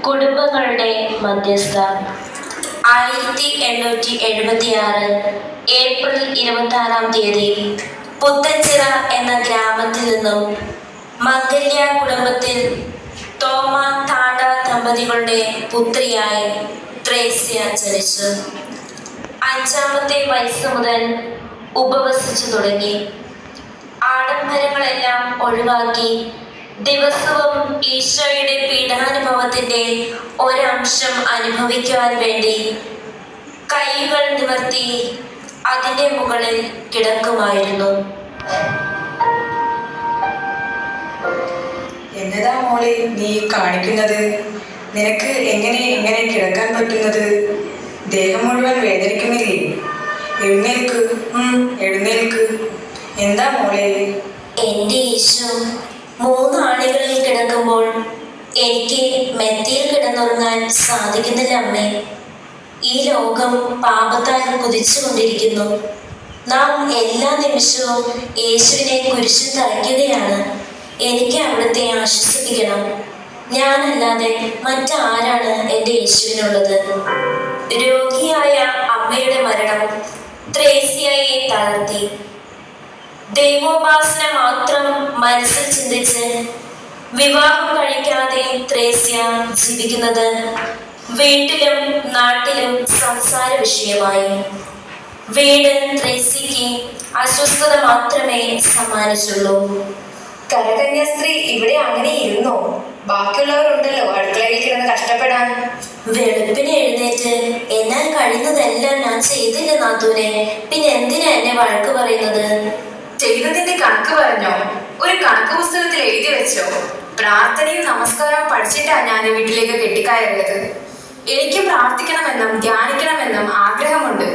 കുടുംബങ്ങളുടെ മധ്യസ്ഥ 1876 ഏപ്രിൽ 26 പുത്തൻചിറ എന്ന ഗ്രാമത്തിൽ നിന്നും മംഗല്യ കുടുംബത്തിൽ തോമ താണ്ട ദമ്പതികളുടെ പുത്രിയായി ത്രേസ്യ ജനിച്ചു. 5-ാമത്തെ വയസ്സ് മുതൽ ഉപവസിച്ചു തുടങ്ങി. ആഡംബരങ്ങളെല്ലാം ഒഴിവാക്കി ദിവസവും ഈശോയുടെ പീഡാനുഭവത്തിന്റെ ഒരംശം അനുഭവിക്കുവാൻ വേണ്ടി കൈകൾ നിവർത്തി അതിൻ്റെ മുകളിൽ കിടക്കുമായിരുന്നു. എന്നതാ മോളെ നീ കാണിക്കുന്നത്? നിനക്ക് എങ്ങനെ കിടക്കാൻ പറ്റുന്നത്? ദേഹം മുഴുവൻ വേദനിക്കുന്നില്ലേ? എഴുന്നേൽക്ക്, എഴുന്നേൽക്ക്. എന്താ മോളെ? എൻ്റെ ഈശോ 3 ആണികളിൽ കിടക്കുമ്പോൾ എനിക്ക് മെത്തയിൽ കിടന്നുറങ്ങാൻ സാധിക്കുന്നില്ല അമ്മേ. ഈ ലോകം പാപത്താൽ കുതിച്ചുകൊണ്ടിരിക്കുന്നു. നാം എല്ലാ നിമിഷവും യേശുവിനെ കുരിശിൽ തറയ്ക്കുകയാണ്. എനിക്ക് അവിടുത്തെ ആശ്വസിപ്പിക്കണം. ഞാനല്ലാതെ മറ്റാരാണ് എൻ്റെ യേശുവിനുള്ളത്? രോഗിയായ അമ്മയുടെ മരണം ത്രേസ്യയെ തളർത്തി. ദൈവോപാസന മാത്രം മനസ്സിൽ ചിന്തിച്ച് വിവാഹം കഴിക്കാതെ ത്രേസ്യ ജീവിക്കുന്നത് വീട്ടിലും നാട്ടിലും സംസാര വിഷയമായി. വീട് ത്രേസ്യയ്ക്ക് അസ്വസ്ഥത മാത്രമേ സമ്മാനിച്ചുള്ളൂ. കരകന്യാസ്ത്രീ ഇവിടെ അങ്ങനെ ഇരുന്നോ? ബാക്കിയുള്ളവരുണ്ടല്ലോ അടുക്കളയിൽ കിടന്ന് കഷ്ടപ്പെടാൻ. വെളുപ്പിന് എഴുന്നേറ്റ് എന്നാൽ കഴിയുന്നതെല്ലാം ഞാൻ ചെയ്തില്ല നാത്തൂനെ. പിന്നെ എന്തിനാ എന്നെ വഴക്ക് പറയുന്നത്? ചെയ്തതിന്റെ കണക്ക് പറഞ്ഞോ? ഒരു കണക്ക് പുസ്തകത്തിൽ എഴുതി വെച്ചോ? പ്രാർത്ഥനയും നമസ്കാരവും പഠിച്ചിട്ടാ ഞാൻ വീട്ടിലേക്ക് കെട്ടിക്കയറിയത്. എനിക്ക് പ്രാർത്ഥിക്കണമെന്നും ധ്യാനിക്കണമെന്നും ആഗ്രഹമുണ്ട്.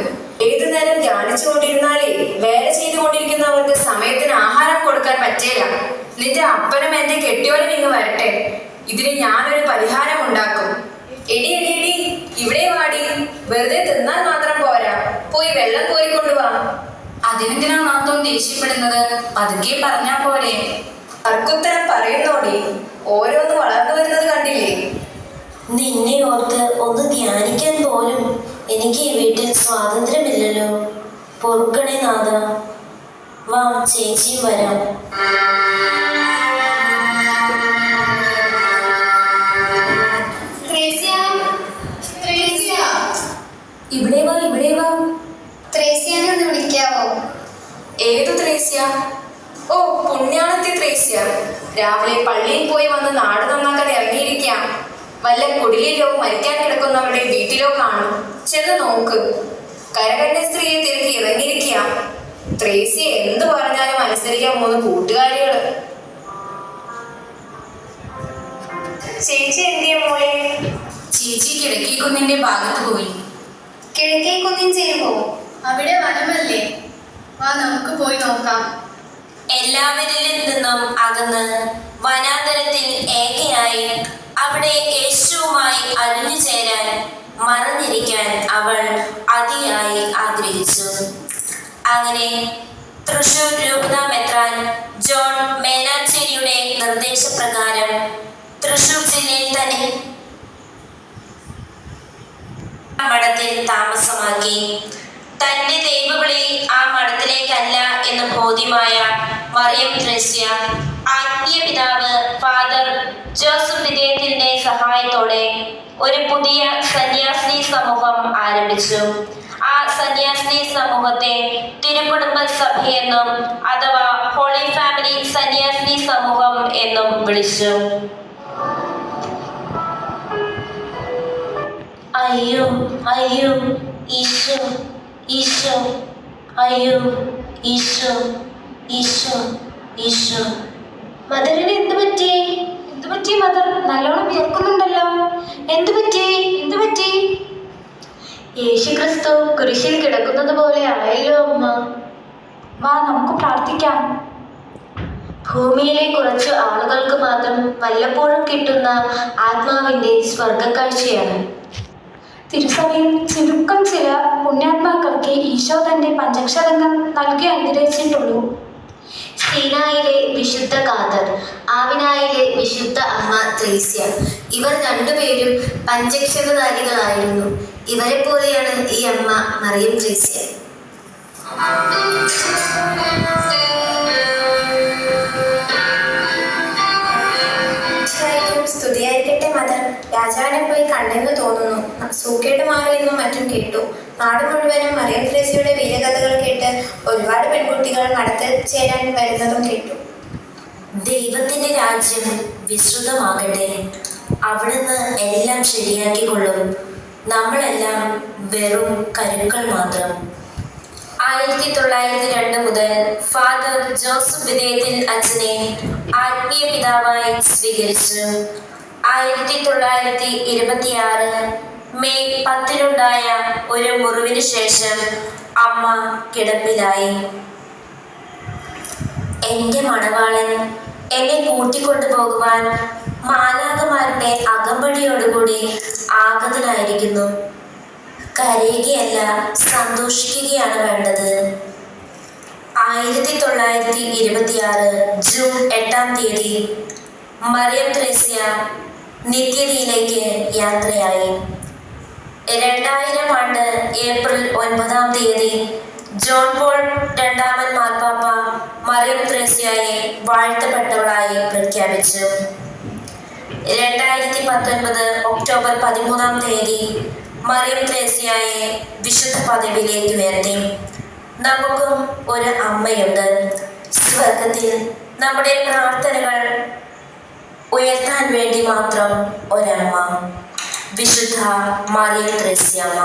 ഏതു നേരം ധ്യാനിച്ചുകൊണ്ടിരുന്നാലേ വേല ചെയ്തുകൊണ്ടിരിക്കുന്നവർക്ക് സമയത്തിന് ആഹാരം കൊടുക്കാൻ പറ്റില്ല. നിന്റെ അപ്പനും എന്റെ കെട്ടിയോനും ഇങ്ങ് വരട്ടെ. ഇതിന് ഞാനൊരു പരിഹാരം ഉണ്ടാക്കും. എടി എടി എടി, ഇവിടെ വാടി. വെറുതെ തിന്നാൽ മാത്രം പോരാ, പോയി വെള്ളം കോരിക്കൊണ്ടുവാ. അതിനെന്തിനാ നാത്തോൻ ദേഷ്യപ്പെടുന്നത്? പതുക്കെ പറഞ്ഞാ പോലെ. അർക്കുത്തരം പറയുന്നോടി. ഓരോന്ന് വളർന്നു വരുന്നത് കണ്ടില്ലേ? നിന്നെ ഓർത്ത് ഒന്ന് ധ്യാനിക്കാൻ പോലും എനിക്ക് ഈ വീട്ടിൽ സ്വാതന്ത്ര്യമില്ലല്ലോ. പൊറുക്കണേ നാഥ. വാ, ചേച്ചിയും വരാം. ഇവിടെ വാ, ഇവിടെ വാ. ത്രേസ്യാനെ ഒന്ന് വിളിക്കാവോ? ഏതു ത്രേസ്യ? ഓ, പുണ്യാളത്തി ത്രേസ്യ. രാവിലെ പള്ളിയിൽ പോയി വന്ന് നാട് നന്നാക്കാൻ ഇറങ്ങിയിരിക്കാം. വല്ല കുടിലിലോ മരിക്കാൻ കിടക്കുന്നവരുടെ വീട്ടിലോ കാണും. ചെന്ന് നോക്ക്. കരകന്യാസ്ത്രീയെ തിരക്കി ഇറങ്ങിയിരിക്കുക. ത്രേസ്യ എന്ത് പറഞ്ഞാലും അനുസരിക്കാൻ 3 കൂട്ടുകാരികള്. ചേച്ചി എന്തിയ മോളെ? ചേച്ചി കിഴക്കേക്കുന്നിന്റെ ഭാഗത്ത് പോയി. കിഴക്കേക്കുന്നിൻ ചെയ്യുമോ? അവിടെ വനമല്ലേ? വാ, നമുക്ക് പോയി നോക്കാം. എല്ലാവരിലും നിന്നും അകന്ന് വനാന്തരത്തിൽ ഏകയായി അവിടെ യേശുവുമായി അലിഞ്ഞു ചേരാൻ മറഞ്ഞിരിക്കാൻ അവൾ അതിയായി ആഗ്രഹിച്ചു. അങ്ങനെ തൃശൂർ രൂപതാ മെത്രാൻ ജോൺ മേനാച്ചേരിയുടെ നിർദ്ദേശപ്രകാരം തൃശൂർ ജില്ലയിൽ തന്നെ മഠത്തിൽ താമസമാക്കി. തന്റെ ദൈവവിളി ആ മഠത്തിലേക്കല്ല എന്ന് ബോധ്യമായ മറിയം ത്രേസ്യ ആത്മീയ പിതാവ് ഫാദർ ജോസഫ് വിജയത്തിന്റെ സഹായത്തോടെ ഒരു പുതിയ സന്യാസിനി സമൂഹം ആരംഭിച്ചു. ആ സന്യാസിനി സമൂഹത്തെ തിരുക്കുടുംബ സഭയെന്നും അഥവാ ഹോളി ഫാമിലി സന്യാസിനി സമൂഹം എന്നും വിളിച്ചു. അയ്യോ അയ്യോ ഈശോ, ഈശോ, അയ്യോ ഈശോ, ഈശോ, ഈശോ. മദറിന് എന്തു പറ്റി? മദർ? നല്ലോണം വിയർക്കുന്നുണ്ടല്ലോ. എന്തു പറ്റി? യേശുക്രിസ്തു കുരിശിൽ കിടക്കുന്നത് പോലെ ആയല്ലോ അമ്മ. വാ, നമുക്ക് പ്രാർത്ഥിക്കാം. ഭൂമിയിലെ കുറച്ച് ആളുകൾക്ക് മാത്രം വല്ലപ്പോഴും കിട്ടുന്ന ആത്മാവിൻ്റെ സ്വർഗക്കാഴ്ചയാണ്. തിരുസഭയിൽ ചുരുക്കം ചില പുണ്യാത്മാക്കൾക്ക് ഈശോ തൻ്റെ പഞ്ചക്ഷരങ്ങൾ നൽകി അനുഗ്രഹിച്ചിട്ടുള്ളൂ. സീനായിലെ വിശുദ്ധ ഖാദർ, ആവിനായിലെ വിശുദ്ധ അമ്മ ത്രേസ്യ. ഇവർ രണ്ടുപേരും പഞ്ചക്ഷരധാരികളായിരുന്നു. ഇവരെ പോലെയാണ് ഈ അമ്മ മറിയം ത്രേസ്യ. സ്തുതിയായിരിക്കട്ടെ മദർ. രാജാവിനെ പോയി കണ്ടെന്ന് തോന്നുന്നു. സൂക്കേട് മാറിയെന്നും മറ്റും കേട്ടു. നാട് മുഴുവനും മറിയം ത്രേസ്യയുടെ വീരകഥകൾ കേട്ട് ഒരുപാട് പെൺകുട്ടികൾ മഠത്തിൽ ചേരാൻ വരുന്നതും കേട്ടു. ദൈവത്തിന്റെ രാജ്യം വിശ്രുതമാകട്ടെ. അവിടുന്ന് എല്ലാം ശരിയാക്കിക്കൊള്ളും. നമ്മളെല്ലാം വെറും കരുക്കൾ മാത്രം. 1902 മുതൽ ഫാദർ ജോസഫ് വിധേയത്തിൽ അച്ഛനെ ആത്മീയ പിതാവായി സ്വീകരിച്ചു. 1926 മെയ് 10 ഒരു മുറിവിന് ശേഷം അമ്മ കിടപ്പിലായി. എന്റെ മണവാളൻ എന്നെ കൂട്ടിക്കൊണ്ടുപോകുവാൻ മാലാഖമാരുടെ അകമ്പടിയോടുകൂടി ആഗതനായിരിക്കുന്നു. കരയുകയല്ല, സന്തോഷിക്കുകയാണ് വേണ്ടത്. 1926 ജൂൺ 8 മറിയം ത്രേസ്യ നിത്യതയിലേക്ക് യാത്രയായി. 2000 ഏപ്രിൽ 9 ജോൺ പോൾ II മാർപ്പാപ്പ മറിയം ത്രേസ്യയെ വാഴ്ത്തപ്പെട്ടവളായി പ്രഖ്യാപിച്ചു. 2019 ഒക്ടോബർ 13 മറിയം ത്രേസ്യയെ വിശുദ്ധ പദവിയിലേക്ക് ഉയർത്തി. നമുക്കും ഒരു അമ്മയുണ്ട് സ്വർഗത്തിൽ. നമ്മുടെ പ്രാർത്ഥനകൾ ഉയർത്താൻ വേണ്ടി മാത്രം ഒരമ്മ, വിശുദ്ധ മറിയം ത്രേസ്യാമ്മ.